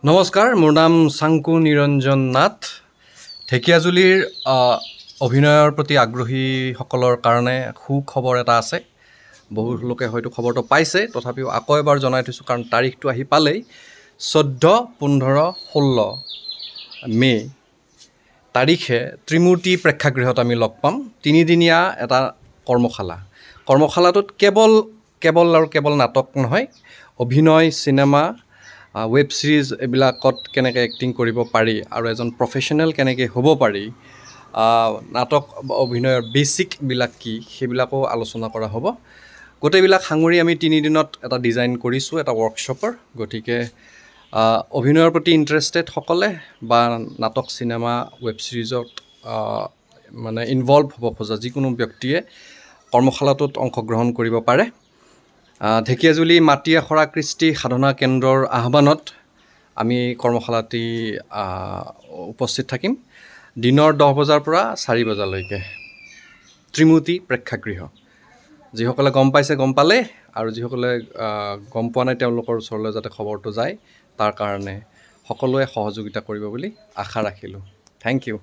নমস্কাৰ, মোৰ নাম চাংকু নিৰঞ্জন নাথ। ঢেকিয়াজুলিৰ অভিনয়ৰ প্ৰতি আগ্ৰহীসকলৰ কাৰণে সুখবৰ এটা আছে। বহু লোকে হয়তো খবৰটো পাইছে, তথাপিও আকৌ এবাৰ জনাই থৈছোঁ কাৰণ তাৰিখটো আহি পালেই 14, 15, 16 মে' তাৰিখে ত্ৰিমূৰ্তি প্ৰেক্ষাগৃহত আমি লগ পাম। 3দিনীয়া এটা কৰ্মশালাটোত কেৱল নাটক নহয়, অভিনয়, চিনেমা, ৱেব ছিৰিজ এইবিলাকত কেনেকৈ এক্টিং কৰিব পাৰি আৰু এজন প্ৰফেশ্যনেল কেনেকৈ হ'ব পাৰি, নাটক অভিনয়ৰ বেচিকবিলাক কি সেইবিলাকো আলোচনা কৰা হ'ব। গোটেইবিলাক সাঙুৰি আমি 3 দিনত এটা ডিজাইন কৰিছোঁ, এটা ৱৰ্কশ্বপৰ। গতিকে অভিনয়ৰ প্ৰতি ইণ্টাৰেষ্টেডসকলে বা নাটক, চিনেমা, ৱেব ছিৰিজত মানে ইনভলভ হ'ব খোজা যিকোনো ব্যক্তিয়ে কৰ্মশালাটোত অংশগ্ৰহণ কৰিব পাৰে। ঢেকিয়াজুলি মাটি আখৰা কৃষ্টি সাধনা কেন্দ্ৰৰ আহ্বানত আমি কৰ্মশালাটি উপস্থিত থাকিম। দিনৰ 10 বজাৰ পৰা 4 বজালৈকে ত্ৰিমূৰ্তি প্ৰেক্ষাগৃহ। যিসকলে গম পাইছে গম পালে, আৰু যিসকলে গম পোৱা নাই তেওঁলোকৰ ওচৰলৈ যাতে খবৰটো যায়, তাৰ কাৰণে সকলোৱে সহযোগিতা কৰিব বুলি আশা ৰাখিলোঁ। Thank U.